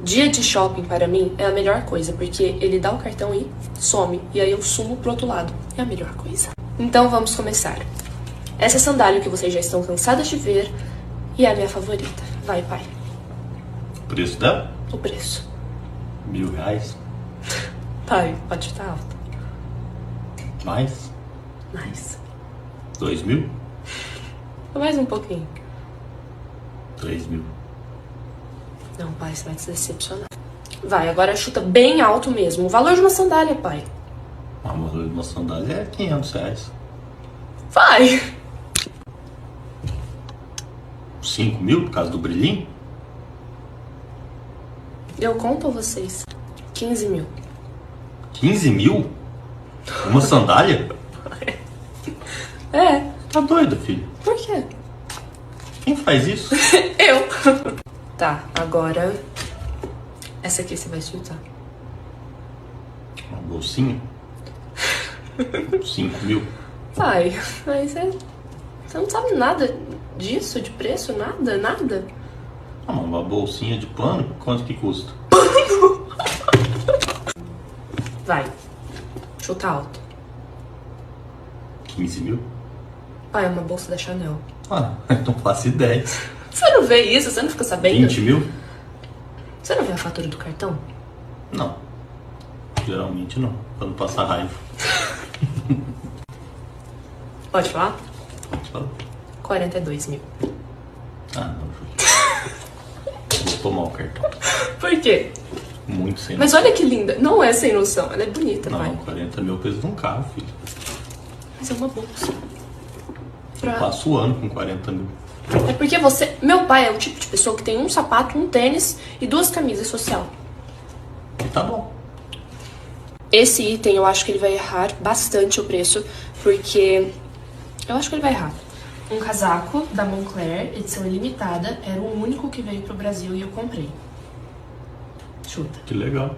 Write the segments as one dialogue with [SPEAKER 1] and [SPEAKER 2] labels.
[SPEAKER 1] Dia de shopping, para mim, é a melhor coisa, porque ele dá o cartão e some, e aí eu sumo pro outro lado. É a melhor coisa. Então vamos começar. Essa sandália que vocês já estão cansadas de ver e é a minha favorita. Vai, pai.
[SPEAKER 2] O preço dela?
[SPEAKER 1] O preço.
[SPEAKER 2] R$1.000.
[SPEAKER 1] Pai, pode estar alto.
[SPEAKER 2] Mais?
[SPEAKER 1] Mais.
[SPEAKER 2] 2.000?
[SPEAKER 1] Mais um pouquinho.
[SPEAKER 2] 3.000.
[SPEAKER 1] Não, pai, você vai se decepcionar. Vai, agora chuta bem alto mesmo. O valor de uma sandália, pai.
[SPEAKER 2] O valor de uma sandália é R$500.
[SPEAKER 1] Vai!
[SPEAKER 2] 5.000 por causa do brilhinho?
[SPEAKER 1] Eu conto vocês. 15.000.
[SPEAKER 2] 15.000? Uma sandália?
[SPEAKER 1] É.
[SPEAKER 2] Tá doido, filho?
[SPEAKER 1] Por quê?
[SPEAKER 2] Quem faz isso?
[SPEAKER 1] Eu. Tá, agora... Essa aqui você vai chutar.
[SPEAKER 2] Uma bolsinha? 5.000?
[SPEAKER 1] Vai, mas você não sabe nada disso, de preço, nada, nada.
[SPEAKER 2] Ah, mas uma bolsinha de pano, quanto que custa?
[SPEAKER 1] Vai, chuta alto.
[SPEAKER 2] 15.000?
[SPEAKER 1] Pai, é uma bolsa da Chanel.
[SPEAKER 2] Ah, não faço ideia.
[SPEAKER 1] Você não vê isso? Você não fica sabendo?
[SPEAKER 2] 20.000?
[SPEAKER 1] Você não vê a fatura do cartão?
[SPEAKER 2] Não. Geralmente não, pra não passar raiva.
[SPEAKER 1] Pode falar?
[SPEAKER 2] Pode falar.
[SPEAKER 1] 42.000.
[SPEAKER 2] Ah, não, Júlio. Vou tomar o cartão.
[SPEAKER 1] Por quê?
[SPEAKER 2] Muito sem
[SPEAKER 1] Mas
[SPEAKER 2] noção.
[SPEAKER 1] olha que linda. Não é sem noção, ela é bonita,
[SPEAKER 2] Não,
[SPEAKER 1] pai.
[SPEAKER 2] 40.000 pesos num carro, filho.
[SPEAKER 1] Mas é uma bolsa.
[SPEAKER 2] Passo o ano com 40.000.
[SPEAKER 1] É porque você... Meu pai é o tipo de pessoa que tem um sapato, um tênis e 2 camisas social.
[SPEAKER 2] E tá bom.
[SPEAKER 1] Esse item eu acho que ele vai errar bastante o preço, porque... Eu acho que ele vai errar. Um casaco da Moncler, edição ilimitada, era o único que veio pro Brasil e eu comprei. Chuta.
[SPEAKER 2] Que legal.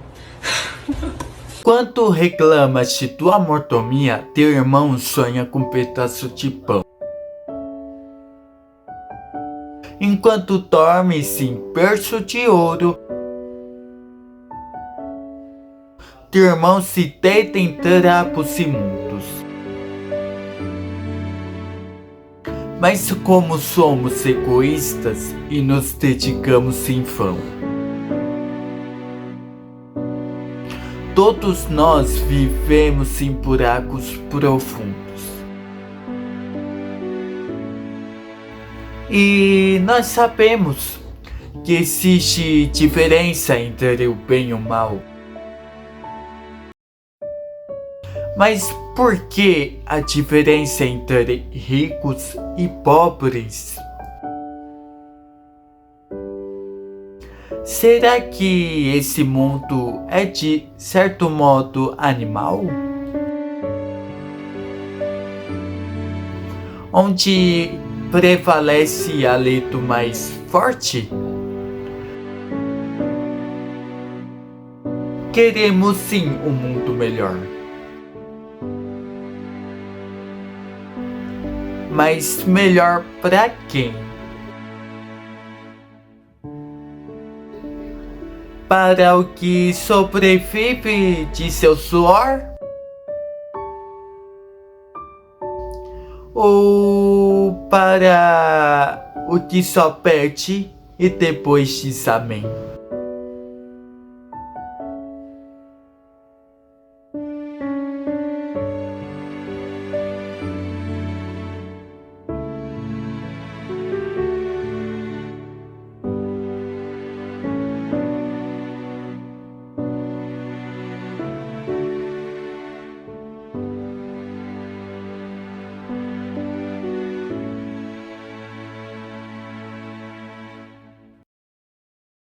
[SPEAKER 3] Quando reclamas de tua mordomia, teu irmão sonha com um pedaço de pão. Enquanto dormes em berço de ouro, teu irmão se deita em trapos imundos. Mas como somos egoístas e nos dedicamos em vão, todos nós vivemos em buracos profundos. E nós sabemos que existe diferença entre o bem e o mal. Mas por que a diferença entre ricos e pobres? Será que esse mundo é de certo modo animal? Onde prevalece a lei do mais forte? Queremos sim um mundo melhor. Mas melhor para quem? Para o que sobrevive de seu suor? Ou para o que só perde e depois diz amém?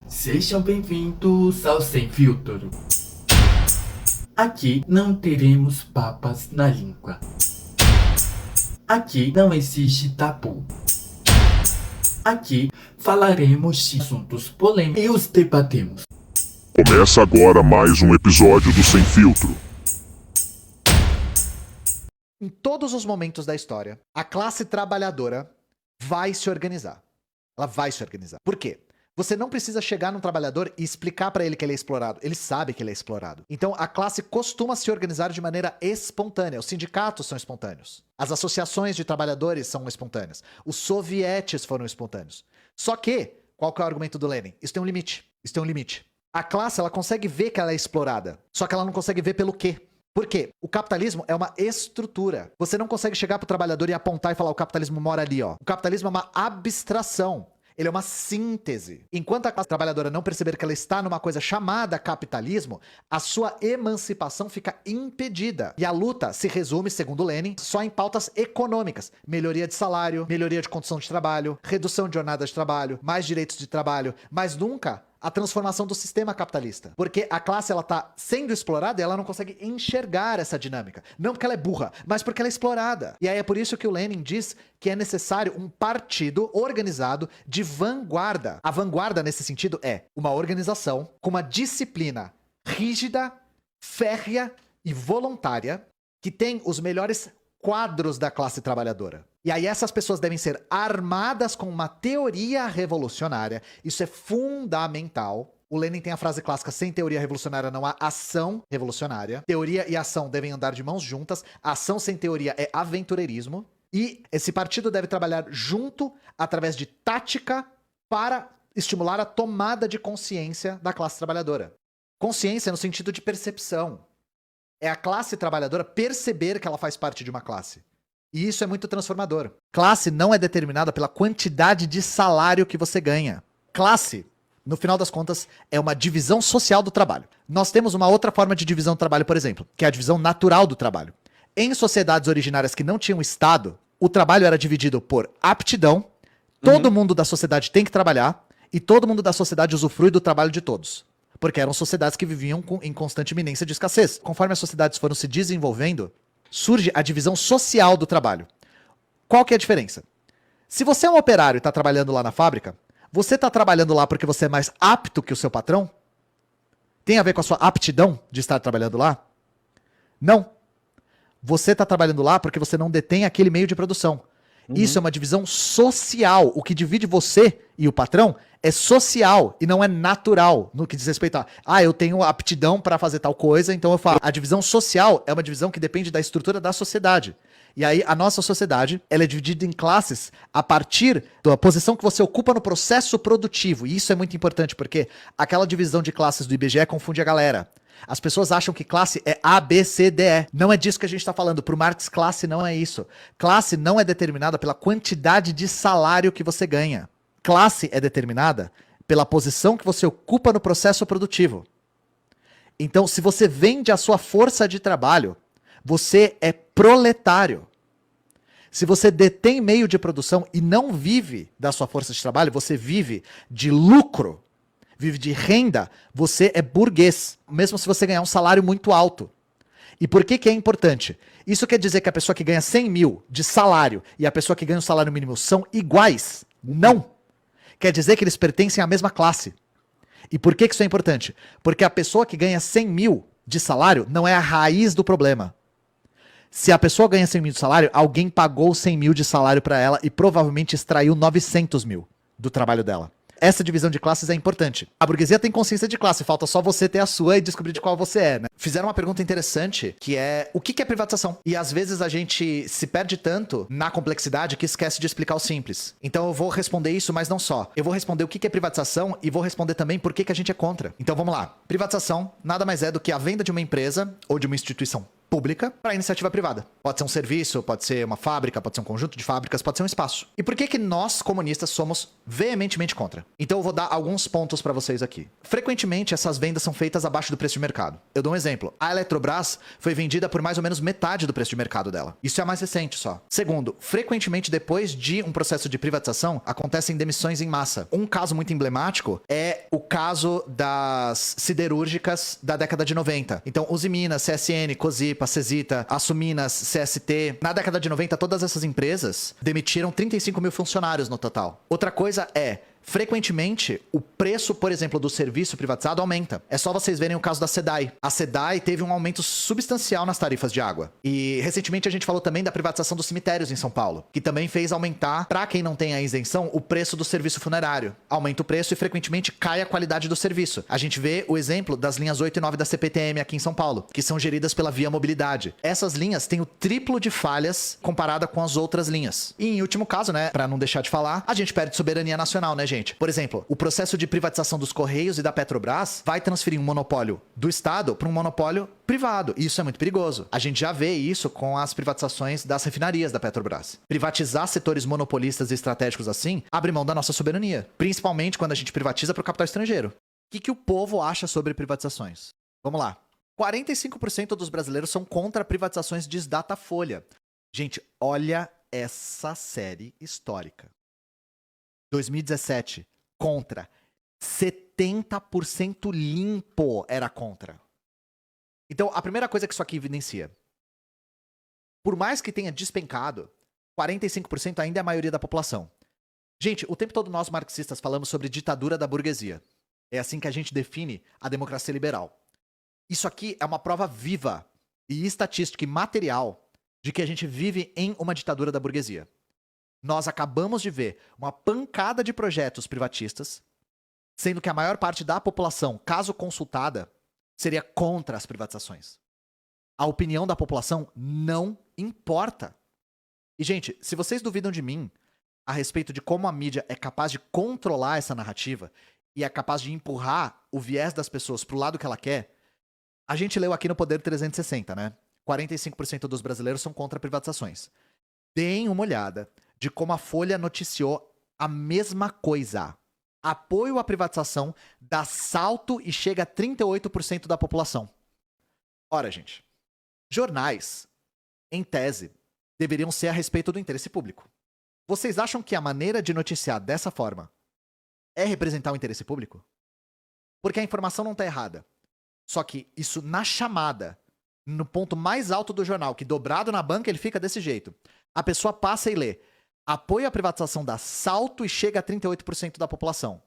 [SPEAKER 3] Sejam bem-vindos ao Sem Filtro. Aqui não teremos papas na língua. Aqui não existe tabu. Aqui falaremos de assuntos polêmicos e os debatemos.
[SPEAKER 4] Começa agora mais um episódio do Sem Filtro.
[SPEAKER 5] Em todos os momentos da história, a classe trabalhadora vai se organizar. Ela vai se organizar. Por quê? Você não precisa chegar num trabalhador e explicar pra ele que ele é explorado. Ele sabe que ele é explorado. Então, a classe costuma se organizar de maneira espontânea. Os sindicatos são espontâneos. As associações de trabalhadores são espontâneas. Os sovietes foram espontâneos. Só que, qual que é o argumento do Lenin? Isso tem um limite. Isso tem um limite. A classe, ela consegue ver que ela é explorada. Só que ela não consegue ver pelo quê? Por quê? O capitalismo é uma estrutura. Você não consegue chegar pro trabalhador e apontar e falar o capitalismo mora ali, ó. O capitalismo é uma abstração. Ele é uma síntese. Enquanto a classe trabalhadora não perceber que ela está numa coisa chamada capitalismo, a sua emancipação fica impedida. E a luta se resume, segundo Lenin, só em pautas econômicas. Melhoria de salário, melhoria de condição de trabalho, redução de jornada de trabalho, mais direitos de trabalho, mas nunca a transformação do sistema capitalista. Porque a classe, ela tá sendo explorada e ela não consegue enxergar essa dinâmica. Não porque ela é burra, mas porque ela é explorada. E aí é por isso que o Lenin diz que é necessário um partido organizado de vanguarda. A vanguarda, nesse sentido, é uma organização com uma disciplina rígida, férrea e voluntária que tem os melhores quadros da classe trabalhadora. E aí essas pessoas devem ser armadas com uma teoria revolucionária. Isso é fundamental. O Lenin tem a frase clássica: sem teoria revolucionária não há ação revolucionária. Teoria e ação devem andar de mãos juntas. Ação sem teoria é aventureirismo. E esse partido deve trabalhar junto através de tática para estimular a tomada de consciência da classe trabalhadora. Consciência no sentido de percepção. É a classe trabalhadora perceber que ela faz parte de uma classe. E isso é muito transformador. Classe não é determinada pela quantidade de salário que você ganha. Classe, no final das contas, é uma divisão social do trabalho. Nós temos uma outra forma de divisão do trabalho, por exemplo, que é a divisão natural do trabalho. Em sociedades originárias que não tinham Estado, o trabalho era dividido por aptidão, todo mundo da sociedade tem que trabalhar, e todo mundo da sociedade usufrui do trabalho de todos. Porque eram sociedades que viviam em constante iminência de escassez. Conforme as sociedades foram se desenvolvendo, surge a divisão social do trabalho. Qual que é a diferença? Se você é um operário e está trabalhando lá na fábrica, você está trabalhando lá porque você é mais apto que o seu patrão? Tem a ver com a sua aptidão de estar trabalhando lá? Não. Você está trabalhando lá porque você não detém aquele meio de produção. Isso é uma divisão social. O que divide você e o patrão é social e não é natural no que diz respeito a eu tenho aptidão para fazer tal coisa, então eu faço. A divisão social é uma divisão que depende da estrutura da sociedade. E aí a nossa sociedade, ela é dividida em classes a partir da posição que você ocupa no processo produtivo. E isso é muito importante porque aquela divisão de classes do IBGE confunde a galera. As pessoas acham que classe é A, B, C, D, E. Não é disso que a gente está falando. Para o Marx, classe não é isso. Classe não é determinada pela quantidade de salário que você ganha. Classe é determinada pela posição que você ocupa no processo produtivo. Então, se você vende a sua força de trabalho, você é proletário. Se você detém meio de produção e não vive da sua força de trabalho, você vive de lucro, vive de renda, você é burguês, mesmo se você ganhar um salário muito alto. E por que que é importante? Isso quer dizer que a pessoa que ganha 100 mil de salário e a pessoa que ganha um salário mínimo são iguais? Não. Quer dizer que eles pertencem à mesma classe. E por que que isso é importante? Porque a pessoa que ganha 100 mil de salário não é a raiz do problema. Se a pessoa ganha 100 mil de salário, alguém pagou 100 mil de salário para ela e provavelmente extraiu 900 mil do trabalho dela. Essa divisão de classes é importante. A burguesia tem consciência de classe, falta só você ter a sua e descobrir de qual você é, né? Fizeram uma pergunta interessante, que é o que é privatização? E às vezes a gente se perde tanto na complexidade que esquece de explicar o simples. Então eu vou responder isso, mas não só. Eu vou responder o que é privatização e vou responder também por que a gente é contra. Então vamos lá. Privatização nada mais é do que a venda de uma empresa ou de uma instituição pública para iniciativa privada. Pode ser um serviço, pode ser uma fábrica, pode ser um conjunto de fábricas, pode ser um espaço. E por que que nós, comunistas, somos veementemente contra? Então eu vou dar alguns pontos para vocês aqui. Frequentemente, essas vendas são feitas abaixo do preço de mercado. Eu dou um exemplo. A Eletrobras foi vendida por mais ou menos metade do preço de mercado dela. Isso é mais recente só. Segundo, frequentemente depois de um processo de privatização, acontecem demissões em massa. Um caso muito emblemático é o caso das siderúrgicas da década de 90. Então, Usiminas, CSN, Cosipa, Cesita, Açuminas, CST. Na década de 90, todas essas empresas demitiram 35 mil funcionários no total. Outra coisa é frequentemente o preço, por exemplo, do serviço privatizado aumenta. É só vocês verem o caso da SEDAI. A SEDAI teve um aumento substancial nas tarifas de água. E recentemente a gente falou também da privatização dos cemitérios em São Paulo, que também fez aumentar, para quem não tem a isenção, o preço do serviço funerário. Aumenta o preço e frequentemente cai a qualidade do serviço. A gente vê o exemplo das linhas 8 e 9 da CPTM aqui em São Paulo, que são geridas pela Via Mobilidade. Essas linhas têm o triplo de falhas comparada com as outras linhas. E em último caso, né, para não deixar de falar, a gente perde soberania nacional, né, gente? Por exemplo, o processo de privatização dos Correios e da Petrobras vai transferir um monopólio do Estado para um monopólio privado. E isso é muito perigoso. A gente já vê isso com as privatizações das refinarias da Petrobras. Privatizar setores monopolistas e estratégicos assim abre mão da nossa soberania, principalmente quando a gente privatiza para o capital estrangeiro. O que o povo acha sobre privatizações? Vamos lá. 45% dos brasileiros são contra privatizações, diz Datafolha. Gente, olha essa série histórica. 2017, contra. 70% limpo era contra. Então, a primeira coisa que isso aqui evidencia. Por mais que tenha despencado, 45% ainda é a maioria da população. Gente, o tempo todo nós marxistas falamos sobre ditadura da burguesia. É assim que a gente define a democracia liberal. Isso aqui é uma prova viva e estatística e material de que a gente vive em uma ditadura da burguesia. Nós acabamos de ver uma pancada de projetos privatistas, sendo que a maior parte da população, caso consultada, seria contra as privatizações. A opinião da população não importa. E, gente, se vocês duvidam de mim a respeito de como a mídia é capaz de controlar essa narrativa e é capaz de empurrar o viés das pessoas pro lado que ela quer, a gente leu aqui no Poder 360, né? 45% dos brasileiros são contra privatizações. Deem uma olhada de como a Folha noticiou a mesma coisa. Apoio à privatização dá salto e chega a 38% da população. Ora, gente, jornais, em tese, deveriam ser a respeito do interesse público. Vocês acham que a maneira de noticiar dessa forma é representar o interesse público? Porque a informação não está errada. Só que isso na chamada, no ponto mais alto do jornal, que dobrado na banca ele fica desse jeito. A pessoa passa e lê: apoio à privatização dá salto e chega a 38% da população.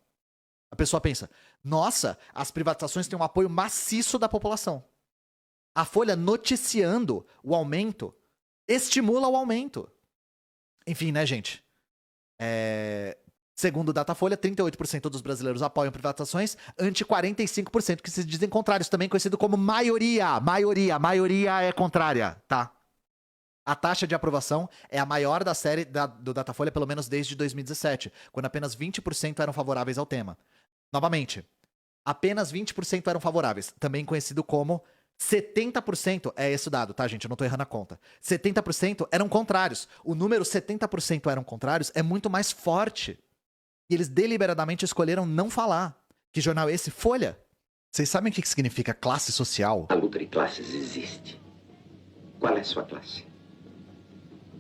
[SPEAKER 5] A pessoa pensa: nossa, as privatizações têm um apoio maciço da população. A Folha noticiando o aumento estimula o aumento. Enfim, né, gente? Segundo o Datafolha, 38% dos brasileiros apoiam privatizações, ante 45% que se dizem contrários, também conhecido como maioria. Maioria é contrária, tá? A taxa de aprovação é a maior da série do Datafolha, pelo menos desde 2017, quando apenas 20% eram favoráveis ao tema. Novamente, apenas 20% eram favoráveis, também conhecido como 70%, é esse o dado, tá, gente? Eu não tô errando a conta. 70% eram contrários. O número 70% eram contrários é muito mais forte. E eles deliberadamente escolheram não falar. Que jornal é esse? Folha. Vocês sabem o que significa classe social?
[SPEAKER 6] A luta de classes existe. Qual é a sua classe?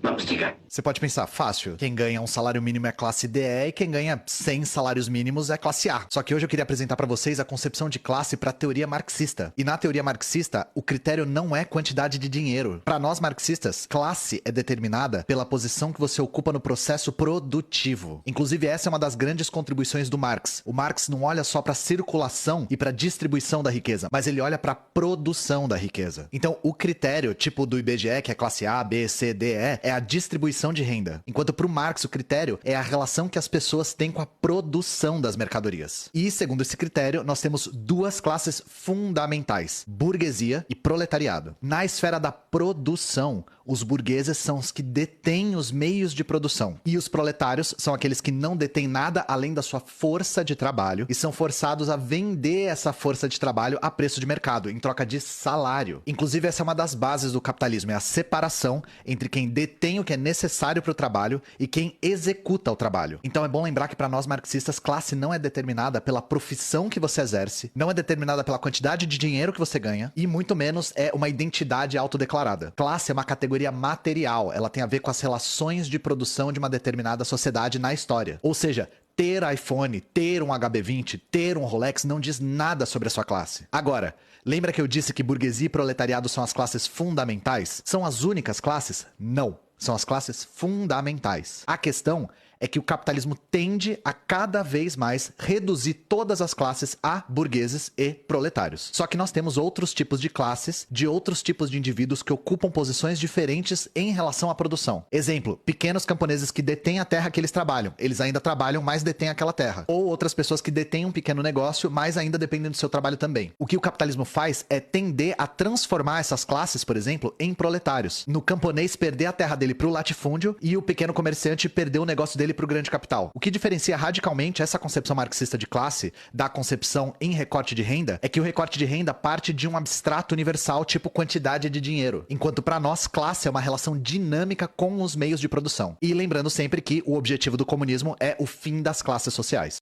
[SPEAKER 6] Vamos, diga.
[SPEAKER 5] Você pode pensar, fácil. Quem ganha um salário mínimo é classe DE e quem ganha 100 salários mínimos é classe A. Só que hoje eu queria apresentar pra vocês a concepção de classe pra teoria marxista. E na teoria marxista, o critério não é quantidade de dinheiro. Pra nós marxistas, classe é determinada pela posição que você ocupa no processo produtivo. Inclusive, essa é uma das grandes contribuições do Marx. O Marx não olha só pra circulação e pra distribuição da riqueza, mas ele olha pra produção da riqueza. Então, o critério, tipo do IBGE, que é classe A, B, C, D, E, é a distribuição de renda. Enquanto para o Marx o critério é a relação que as pessoas têm com a produção das mercadorias. E segundo esse critério, nós temos duas classes fundamentais: burguesia e proletariado. Na esfera da produção, os burgueses são os que detêm os meios de produção. E os proletários são aqueles que não detêm nada além da sua força de trabalho e são forçados a vender essa força de trabalho a preço de mercado, em troca de salário. Inclusive, essa é uma das bases do capitalismo, é a separação entre quem detém o que é necessário para o trabalho e quem executa o trabalho. Então é bom lembrar que para nós marxistas, classe não é determinada pela profissão que você exerce, não é determinada pela quantidade de dinheiro que você ganha e muito menos é uma identidade autodeclarada. Classe é uma categoria material, ela tem a ver com as relações de produção de uma determinada sociedade na história. Ou seja, ter iPhone, ter um HB20, ter um Rolex não diz nada sobre a sua classe. Agora, lembra que eu disse que burguesia e proletariado são as classes fundamentais? São as únicas classes? Não. São as classes fundamentais. A questão é que o capitalismo tende a cada vez mais reduzir todas as classes a burgueses e proletários. Só que nós temos outros tipos de classes, de outros tipos de indivíduos que ocupam posições diferentes em relação à produção. Exemplo, pequenos camponeses que detêm a terra que eles trabalham. Eles ainda trabalham, mas detêm aquela terra. Ou outras pessoas que detêm um pequeno negócio, mas ainda dependem do seu trabalho também. O que o capitalismo faz é tender a transformar essas classes, por exemplo, em proletários. No camponês perder a terra dele para o latifúndio e o pequeno comerciante perder o negócio dele para o grande capital. O que diferencia radicalmente essa concepção marxista de classe da concepção em recorte de renda é que o recorte de renda parte de um abstrato universal tipo quantidade de dinheiro, enquanto para nós classe é uma relação dinâmica com os meios de produção. E lembrando sempre que o objetivo do comunismo é o fim das classes sociais.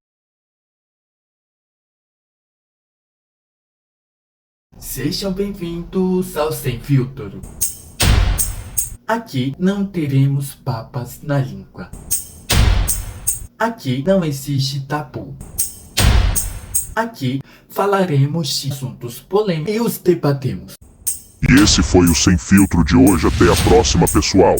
[SPEAKER 3] Sejam bem-vindos ao Sem Filtro. Aqui não teremos papas na língua. Aqui não existe tabu. Aqui falaremos de assuntos polêmicos e os debatemos.
[SPEAKER 4] E esse foi o Sem Filtro de hoje. Até a próxima, pessoal.